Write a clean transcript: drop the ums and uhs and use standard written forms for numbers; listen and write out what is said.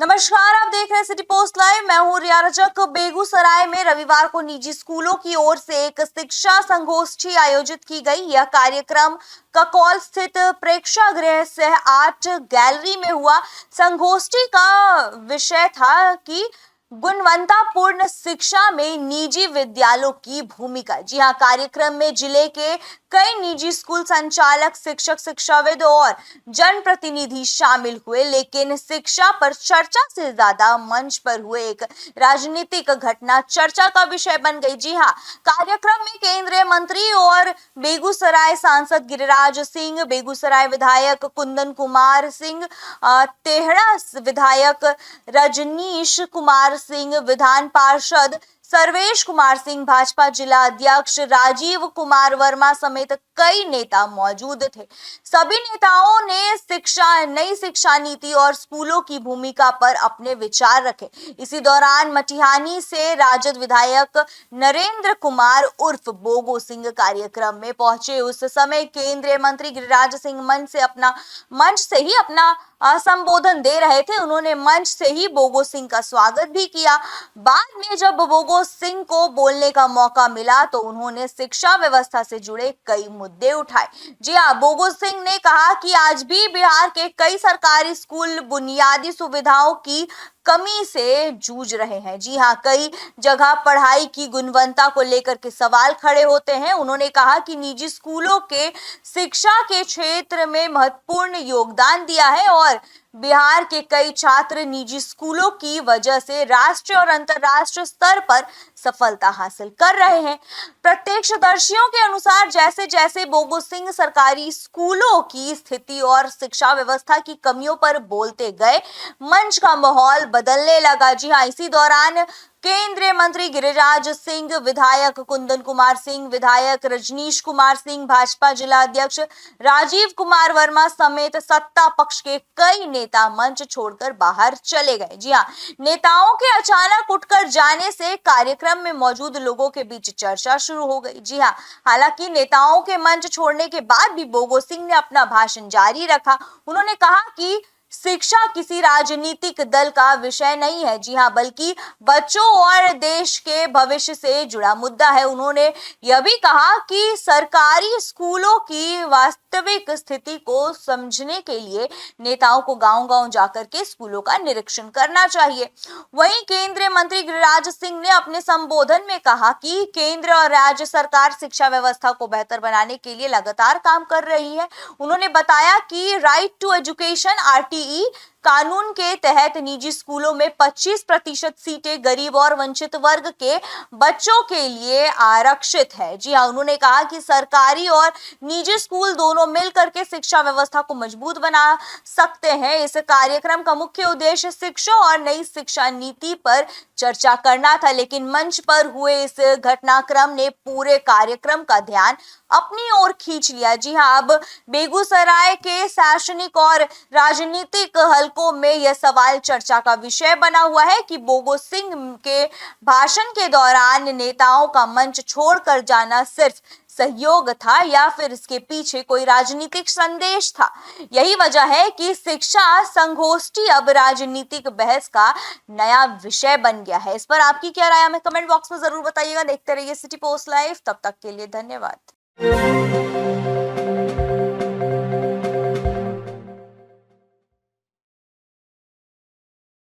नमस्कार, आप देख रहे हैं सिटी पोस्ट लाइव। मैं हूं रिया रजक। बेगूसराय में रविवार को निजी स्कूलों की ओर से एक शिक्षा संगोष्ठी आयोजित की गई। यह कार्यक्रम ककौल स्थित प्रेक्षागृह सह आर्ट गैलरी में हुआ। संगोष्ठी का विषय था कि गुणवत्तापूर्ण शिक्षा में निजी विद्यालयों की भूमिका। जी हाँ, कार्यक्रम में जिले के कई निजी स्कूल संचालक, शिक्षक, शिक्षाविद और जनप्रतिनिधि शामिल हुए, लेकिन शिक्षा पर चर्चा से ज्यादा मंच पर हुए एक राजनीतिक घटना चर्चा का विषय बन गई। जी हाँ, कार्यक्रम में केंद्रीय मंत्री और बेगूसराय सांसद गिरिराज सिंह, बेगूसराय विधायक कुंदन कुमार सिंह, तेहड़ा विधायक रजनीश कुमार सिंह, विधान पार्षद सर्वेश कुमार सिंह, भाजपा जिला अध्यक्ष राजीव कुमार वर्मा समेत कई नेता मौजूद थे। सभी नेताओं ने नई शिक्षा नीति और स्कूलों की भूमिका पर अपने विचार रखे। इसी दौरान मटिहानी से राजद विधायक नरेंद्र कुमार उर्फ बोगो सिंह कार्यक्रम में पहुंचे। उस समय केंद्रीय मंत्री गिरिराज सिंह मंच से ही अपना संबोधन दे रहे थे। उन्होंने मंच से ही बोगो सिंह का स्वागत भी किया। बाद में जब बोगो सिंह को बोलने का मौका मिला तो उन्होंने शिक्षा व्यवस्था से जुड़े कई मुद्दे उठाए। जी हाँ, बोगो सिंह ने कहा कि आज भी बिहार के कई सरकारी स्कूल बुनियादी सुविधाओं की कमी से जूझ रहे हैं। जी हाँ, कई जगह पढ़ाई की गुणवत्ता को लेकर के सवाल खड़े होते हैं। उन्होंने कहा कि निजी स्कूलों के शिक्षा के क्षेत्र में महत्वपूर्ण योगदान दिया है और बिहार के कई छात्र निजी स्कूलों की वजह से राष्ट्रीय और अंतर्राष्ट्रीय स्तर पर सफलता हासिल कर रहे हैं। प्रत्यक्षदर्शियों के अनुसार जैसे जैसे बोगो सिंह सरकारी स्कूलों की स्थिति और शिक्षा व्यवस्था की कमियों पर बोलते गए, मंच का माहौल बदलने लगा। जी हाँ, इसी दौरान केंद्रीय मंत्री गिरिराज सिंह, विधायक कुंदन कुमार सिंह, विधायक रजनीश कुमार सिंह, भाजपा जिला अध्यक्ष राजीव कुमार वर्मा समेत सत्ता पक्ष के कई नेता मंच छोड़कर बाहर चले गए। जी हाँ, नेताओं के अचानक उठकर जाने से कार्यक्रम में मौजूद लोगों के बीच चर्चा शुरू हो गई। जी हाँ, हालांकि नेताओं के मंच छोड़ने के बाद भी बोगो सिंह ने अपना भाषण जारी रखा। उन्होंने कहा कि शिक्षा किसी राजनीतिक दल का विषय नहीं है। जी हाँ, बल्कि बच्चों और देश के भविष्य से जुड़ा मुद्दा है। उन्होंने यह भी कहा कि सरकारी स्कूलों की वास्तविक स्थिति को समझने के लिए नेताओं को गांव-गांव जाकर के स्कूलों का निरीक्षण करना चाहिए। वहीं केंद्रीय मंत्री गिरिराज सिंह ने अपने संबोधन में कहा कि केंद्र और राज्य सरकार शिक्षा व्यवस्था को बेहतर बनाने के लिए लगातार काम कर रही है। उन्होंने बताया कि राइट टू एजुकेशन RTE कानून के तहत निजी स्कूलों में 25% सीटें गरीब और वंचित वर्ग के बच्चों के लिए आरक्षित है। जी हाँ, उन्होंने कहा कि सरकारी और निजी स्कूल दोनों मिलकर के शिक्षा व्यवस्था को मजबूत बना सकते हैं। इस कार्यक्रम का मुख्य उद्देश्य शिक्षा और नई शिक्षा नीति पर चर्चा करना था, लेकिन मंच पर हुए इस घटनाक्रम ने पूरे कार्यक्रम का ध्यान अपनी ओर खींच लिया। जी हाँ, अब बेगूसराय के शैक्षणिक और राजनीतिक हलकों में यह सवाल चर्चा का विषय बना हुआ है कि बोगो सिंह के भाषण के दौरान नेताओं का मंच छोड़कर जाना सिर्फ सहयोग था या फिर इसके पीछे कोई राजनीतिक संदेश था। यही वजह है कि शिक्षा संगोष्ठी अब राजनीतिक बहस का नया विषय बन गया है। इस पर आपकी क्या राय है, हमें कमेंट बॉक्स में जरूर बताइएगा। देखते रहिए सिटी पोस्ट लाइव। तब तक के लिए धन्यवाद।